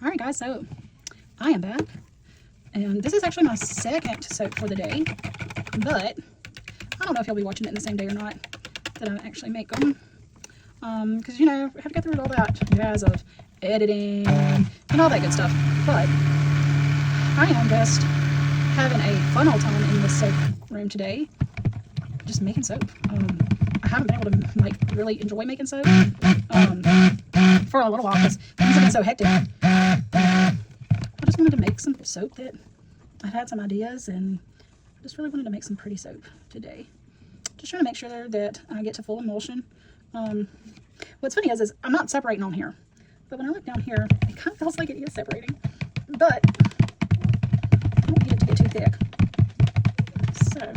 Alright guys, so I am back, and this is actually my second soap for the day, but I don't know if you'll be watching it in the same day or not that I actually make them, because you know, I have to go through all that jazz of editing and all that good stuff, but I am just having a fun old time in this soap room today, just making soap. I haven't been able to like really enjoy making soap for a little while because things have been so hectic. I just wanted to make some soap that I had some ideas, and I just really wanted to make some pretty soap today. Just trying to make sure that I get to full emulsion. What's funny is I'm not separating on here, but when I look down here, it kind of feels like it is separating, but I don't need it to get too thick. So,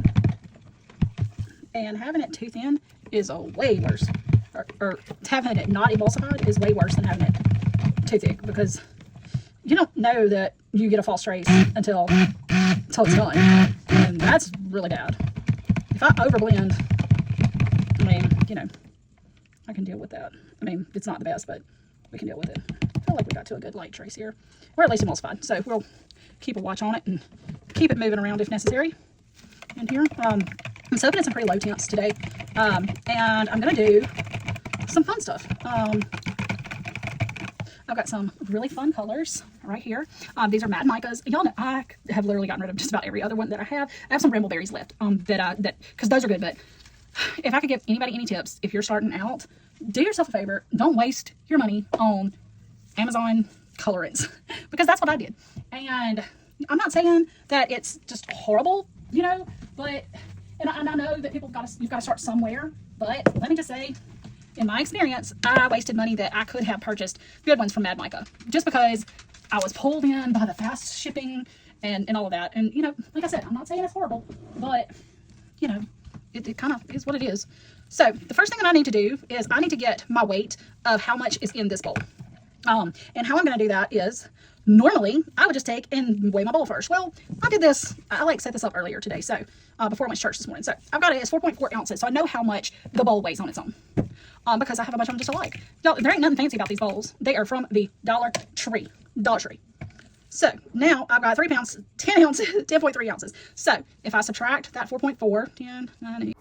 and having it too thin is a way worse, or having it not emulsified is way worse than having it too thick, because you don't know that you get a false trace until it's done, and that's really bad. If I overblend, I mean, you know, I can deal with that. I mean, it's not the best, but we can deal with it. I feel like we got to a good light trace here, or at least emulsified, so we'll keep a watch on it and keep it moving around if necessary. And here, I'm soaping in some pretty low temps today, and I'm gonna do some fun stuff. I've got some really fun colors right here. These are Mad Micas. Y'all know I have literally gotten rid of just about every other one that I have. I have some Brambleberries left, because those are good. But if I could give anybody any tips, if you're starting out, do yourself a favor. Don't waste your money on Amazon colorants, because that's what I did. And I'm not saying that it's just horrible, you know, but and I know that you've got to start somewhere. But let me just say, in my experience, I wasted money that I could have purchased good ones from Mad Mica, just because I was pulled in by the fast shipping and all of that. And, you know, like I said, I'm not saying it's horrible, but, you know, it kind of is what it is. So the first thing that I need to do is I need to get my weight of how much is in this bowl. And how I'm going to do that is, normally I would just take and weigh my bowl first. Well, I did this, I like set this up earlier today, so before I went to church this morning. So I've got it, it's 4.4 ounces, so I know how much the bowl weighs on its own, because I have a bunch of them just alike. Y'all, there ain't nothing fancy about these bowls. They are from the Dollar Tree. So now I've got 3 pounds, 10 ounces, 10.3 ounces. So if I subtract that 4.4, 10, 9, 8.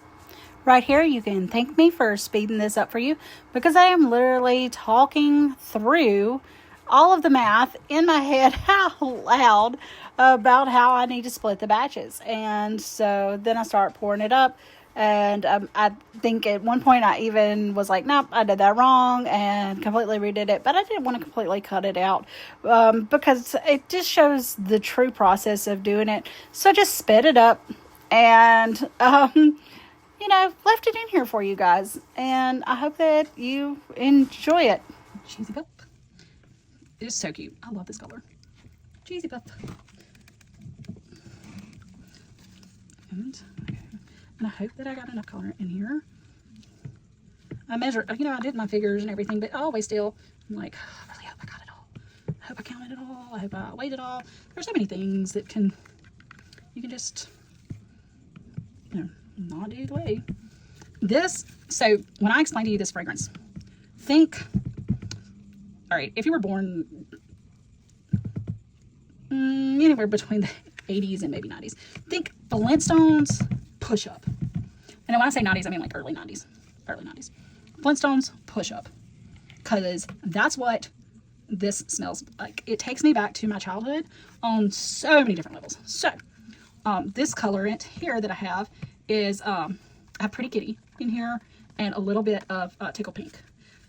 Right here, you can thank me for speeding this up for you, because I am literally talking through all of the math in my head out loud about how I need to split the batches. And so then I start pouring it up, and I think at one point I even was like, nope, I did that wrong, and completely redid it. But I didn't want to completely cut it out, because it just shows the true process of doing it. So I just sped it up and you know, left it in here for you guys, and I hope that you enjoy it. Cheesy Puff. It is so cute. I love this color. Cheesy Puff. And I hope that I got enough color in here. I measured, you know, I did my figures and everything, but I always still, I'm like, oh, I really hope I got it all. I hope I counted it all. I hope I weighed it all. There's so many things that you can just, you know, not do the way. This, so when I explain to you this fragrance, think, all right, if you were born anywhere between the 80s and maybe 90s, think Flintstones push up. And when I say 90s, I mean like early 90s. Flintstones push up, because that's what this smells like. It takes me back to my childhood on so many different levels. So this colorant here that I have is I have Pretty Kitty in here and a little bit of Tickle Pink,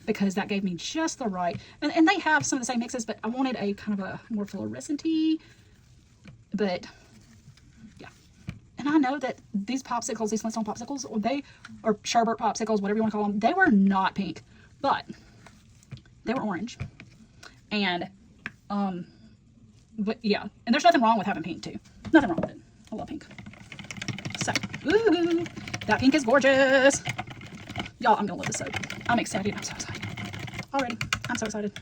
because that gave me just the right, and they have some of the same mixes, but I wanted a kind of a more fluorescent-y, but yeah. And I know that these popsicles, these Flintstone popsicles, or sherbet popsicles, whatever you want to call them, they were not pink, but they were orange. And but yeah, and there's nothing wrong with having pink too. Nothing wrong with it. I love pink. So, ooh, that pink is gorgeous. Y'all, I'm gonna love this soap. I'm excited. I'm so excited. Already, I'm so excited.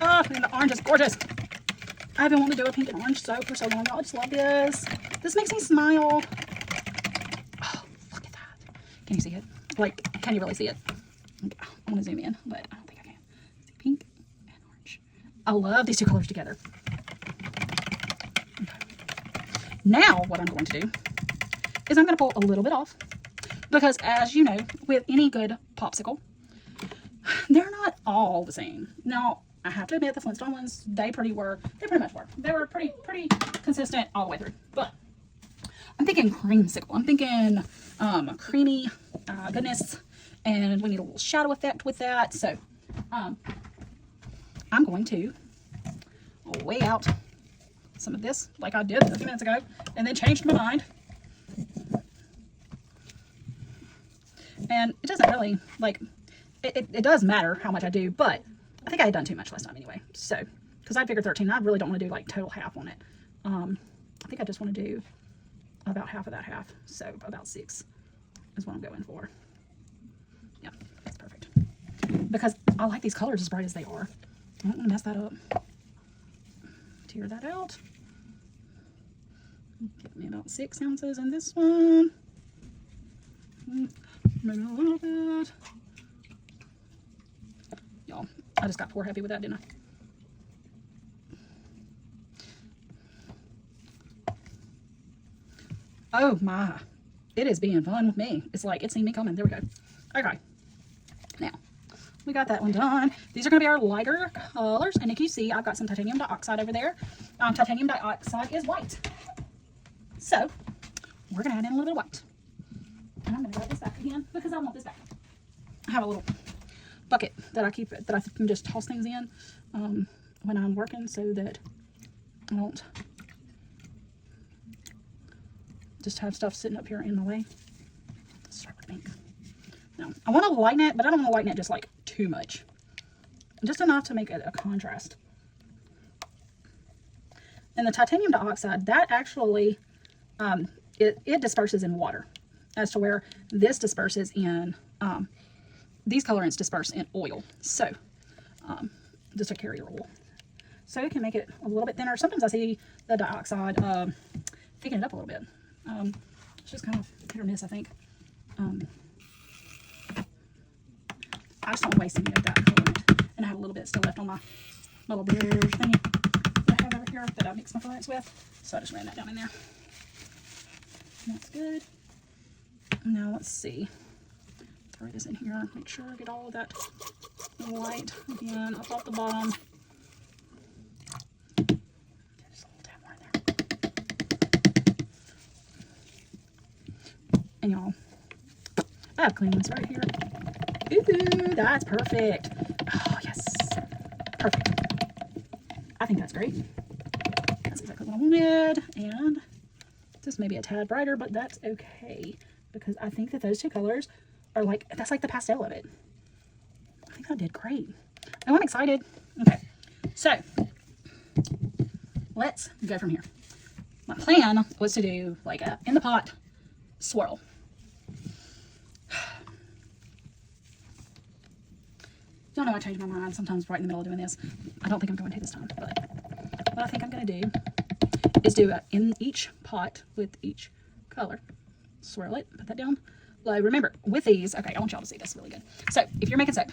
Oh, and the orange is gorgeous. I've been wanting to do a pink and orange soap for so long. Y'all, I just love this. This makes me smile. Oh, look at that. Can you see it? Like, can you really see it? Okay, I want to zoom in, but I don't think I can. See pink, I love these two colors together. Okay. Now what I'm going to do is I'm going to pull a little bit off, because as you know, with any good popsicle, they're not all the same. Now, I have to admit the Flintstone ones, they pretty much were. They were pretty consistent all the way through. But I'm thinking creamsicle. I'm thinking creamy goodness, and we need a little shadow effect with that. So I'm going to weigh out some of this like I did a few minutes ago, and then changed my mind. And it doesn't really, like, it does matter how much I do, but I think I had done too much last time anyway. So, because I figured 13, I really don't want to do like total half on it. I think I just want to do about half of that half. So about 6 is what I'm going for. Yeah, that's perfect. Because I like these colors as bright as they are. I don't want to mess that up. Tear that out. Give me about 6 ounces in this one. Maybe a little bit. Y'all, I just got poor happy with that, didn't I? Oh my, it is being fun with me. It's like it's seen me coming. There we go. Okay, now we got that one done. These are going to be our lighter colors, and if you see, I've got some titanium dioxide over there. Titanium dioxide is white, so we're going to add in a little bit of white. And I'm going to grab this back again because I want this back. I have a little bucket that I keep, that I can just toss things in when I'm working, so that I don't just have stuff sitting up here in the way. Let's start with pink. Now, I want to lighten it, but I don't want to lighten it just like too much. Just enough to make it a contrast. And the titanium dioxide, that actually, it disperses in water, as to where this disperses in, these colorants disperse in oil. So, just a carrier oil. So it can make it a little bit thinner. Sometimes I see the dioxide thickening it up a little bit. It's just kind of hit or miss, I think. I just don't waste any of that colorant. And I have a little bit still left on my little beer thingy that I have over here that I mix my colorants with. So I just ran that down in there. That's good. Now let's see. Throw this in here. Make sure I get all of that white again up off the bottom. Okay, just a little tap more in there. And y'all, I have clean ones right here. Ooh, that's perfect. Oh, yes. Perfect. I think that's great. That's exactly what I wanted. And this may be a tad brighter, but that's okay, because I think that those two colors are like, that's like the pastel of it. I think I did great. Oh, I'm excited. Okay, so let's go from here. My plan was to do like a in the pot swirl. Y'all know I change my mind sometimes right in the middle of doing this. I don't think I'm going to this time, but what I think I'm going to do is do it in each pot with each color. Swirl it, put that down low. Remember, with these, okay, I want y'all to see this really good. So if you're making soap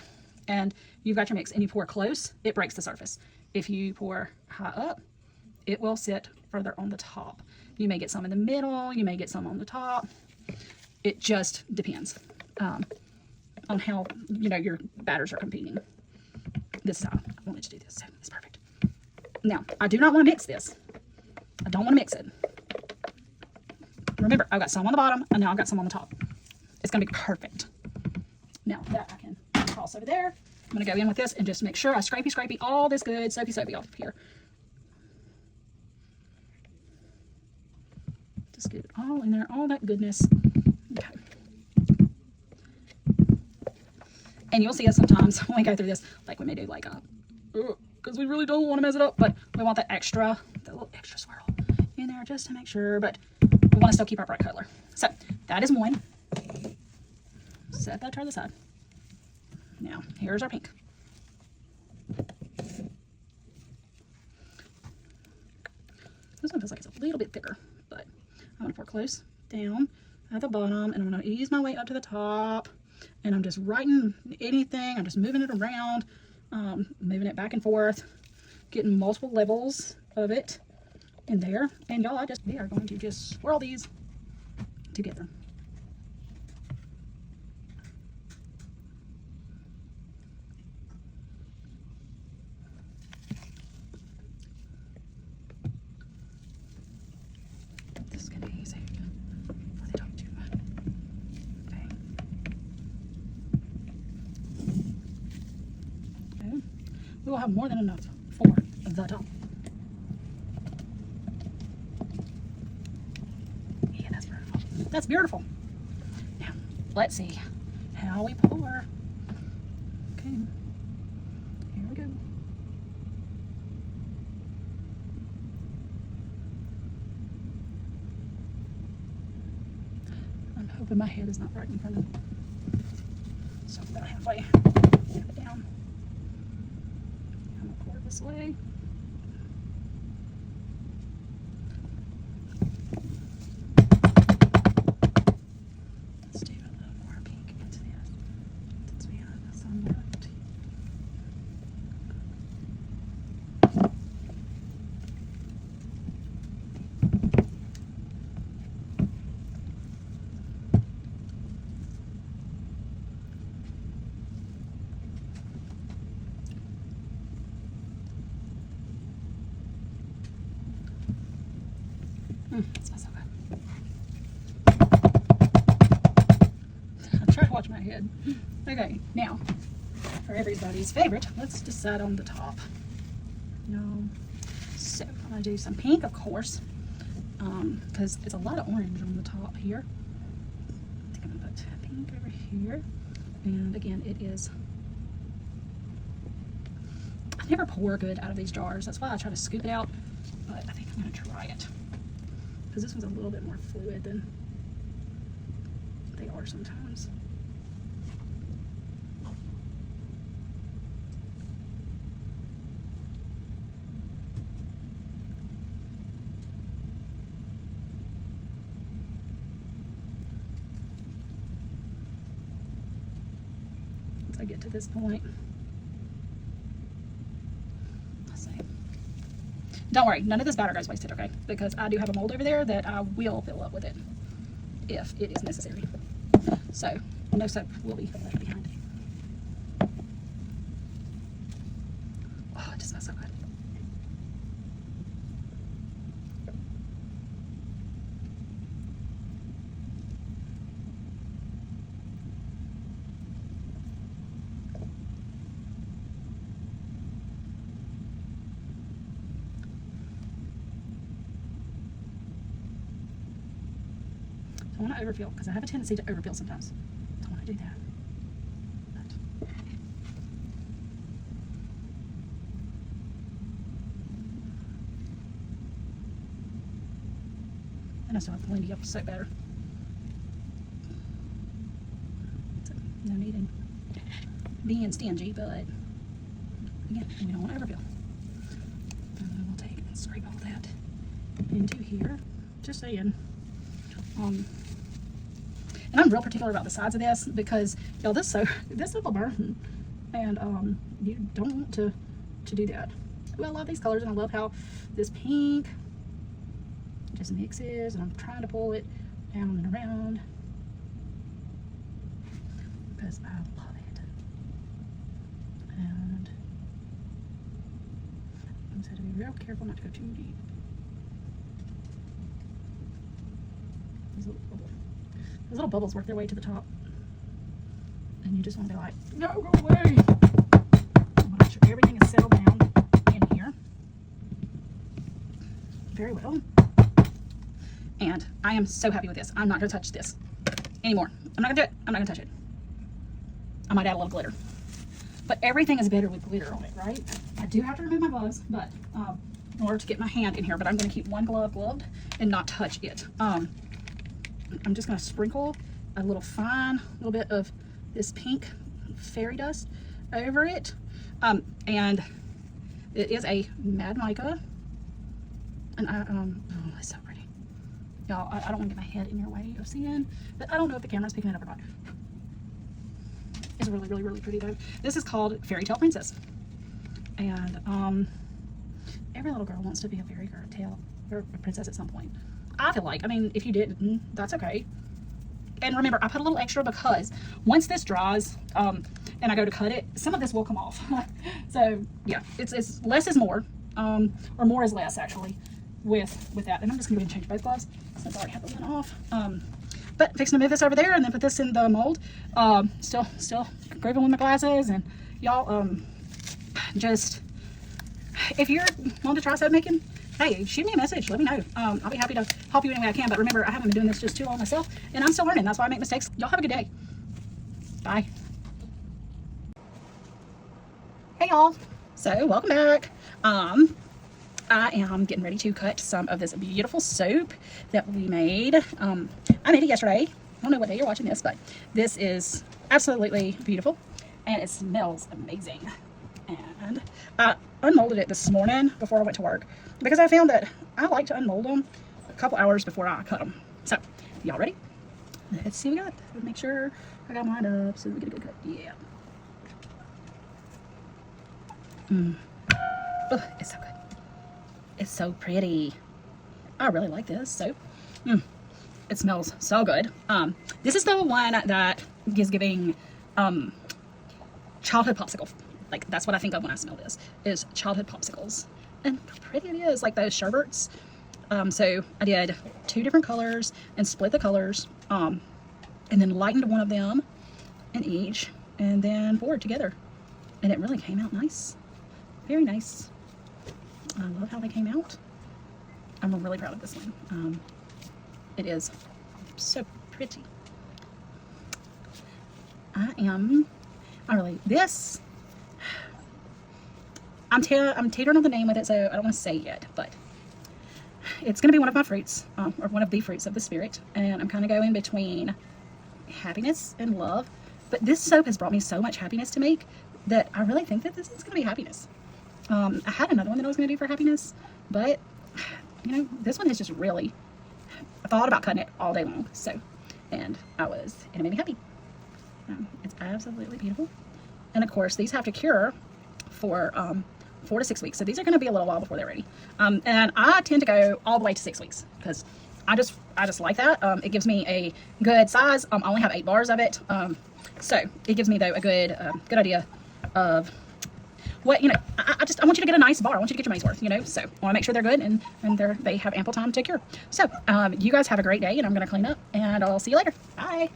and you've got your mix and you pour close, it breaks the surface. If you pour high up, it will sit further on the top. You may get some in the middle, you may get some on the top. It just depends on how, you know, your batters are competing. This is how I wanted to do this, so it's perfect. Now, I do not want to mix this. I don't want to mix it. Remember, I've got some on the bottom, and now I've got some on the top. It's going to be perfect. Now, that I can toss over there. I'm going to go in with this and just make sure I scrapey all this good soapy off of here. Just get it all in there, all that goodness. Okay. And you'll see us sometimes when we go through this, like we may do like a, because we really don't want to mess it up, but we want that little extra swirl in there just to make sure, but we want to still keep our bright color. So that is one. Set that to the side. Now, here's our pink. This one feels like it's a little bit thicker, but I'm going to pour close down at the bottom, and I'm going to ease my way up to the top. And I'm just writing anything. I'm just moving it around, moving it back and forth getting multiple levels of it in there. And y'all, we are going to just swirl these together. This is gonna be easy. Before they talk too much. Okay. Okay. We will have more than enough for the top. Yeah, that's beautiful. That's beautiful. Now, let's see how we pour. Okay. Here we go. I'm hoping my head is not right in front of me. So about halfway. Half it down. I'm gonna pour it this way. Let's do a little more pink into this since we have some left. It smells so good. I try to watch my head. Okay, now, for everybody's favorite, let's decide on the top. No. So, I'm going to do some pink, of course, because it's a lot of orange on the top here. I think I'm going to put pink over here. And again, it is... I never pour good out of these jars. That's why I try to scoop it out. But I think I'm going to try it. Because this one's a little bit more fluid than they are sometimes. Once I get to this point, let's see. Don't worry, none of this batter goes wasted, okay? Because I do have a mold over there that I will fill up with it if it is necessary. So, no soap will be left behind. Oh, it just smells so good. I want to overfill because I have a tendency to overfill sometimes. I don't want to do that. But. And I still have plenty of soap better. So, no need in being stingy, but again, we don't want to overfill. And then we'll take and scrape all that into here. Just saying. And I'm real particular about the sides of this because, y'all, this will burn, and you don't want to do that. Well, I love these colors, and I love how this pink just mixes, and I'm trying to pull it down and around because I love it. And I just have to be real careful not to go too deep. Those little bubbles work their way to the top. And you just want to be like, no, go away. I want to make sure everything is settled down in here. Very well. And I am so happy with this. I'm not going to touch this anymore. I'm not going to do it. I'm not going to touch it. I might add a little glitter. But everything is better with glitter on it, right? I do have to remove my gloves, but in order to get my hand in here. But I'm going to keep one glove gloved and not touch it. I'm just going to sprinkle a little bit of this pink fairy dust over it. And it is a Mad Mica. And oh, it's so pretty. Y'all, I don't want to get my head in your way of seeing, but I don't know if the camera's picking it up or not. It's really, really, really pretty though. This is called Fairy Tale Princess. And every little girl wants to be a fairy tale or a princess at some point. I feel like, I mean, if you didn't, that's okay. And remember, I put a little extra because once this dries, and I go to cut it, some of this will come off. So yeah, it's less is more, or more is less actually with that. And I'm just gonna go ahead and change both gloves since I already have the one off. But fixing to move this over there and then put this in the mold. Still grooving with my glasses, and y'all, just if you're wanting to try soap making, hey, shoot me a message. Let me know. I'll be happy to help you any way I can. But remember, I haven't been doing this just too long myself, and I'm still learning. That's why I make mistakes. Y'all have a good day. Bye. Hey y'all. So welcome back. I am getting ready to cut some of this beautiful soap that we made. I made it yesterday. I don't know what day you're watching this, but this is absolutely beautiful, and it smells amazing. And I unmolded it this morning before I went to work because I found that I like to unmold them a couple hours before I cut them. So, y'all ready? Let's see what we got. Let's make sure I got mine up so we get a good cut. Yeah. Oh, it's so good. It's so pretty. I really like this soap. It smells so good. This is the one that is giving childhood popsicle. Like, that's what I think of when I smell this, is childhood popsicles. And how pretty it is, like those sherbets. So I did 2 different colors and split the colors, and then lightened one of them in each, and then poured together. And it really came out nice. Very nice. I love how they came out. I'm really proud of this one. It is so pretty. I'm teetering on the name with it, so I don't want to say it yet, but it's going to be one of my fruits, or one of the fruits of the spirit, and I'm kind of going between happiness and love. But this soap has brought me so much happiness to make that I really think that this is going to be happiness. I had another one that I was going to do for happiness, but you know, this one has just really, I thought about cutting it all day long, and it made me happy. It's absolutely beautiful. And of course, these have to cure for 4 to 6 weeks. So these are going to be a little while before they're ready. And I tend to go all the way to 6 weeks because I just like that. It gives me a good size. I only have 8 bars of it. So it gives me though a good idea of what, you know, I want you to get a nice bar. I want you to get your money's worth, you know, so I want to make sure they're good and they have ample time to cure. So you guys have a great day, and I'm going to clean up, and I'll see you later. Bye.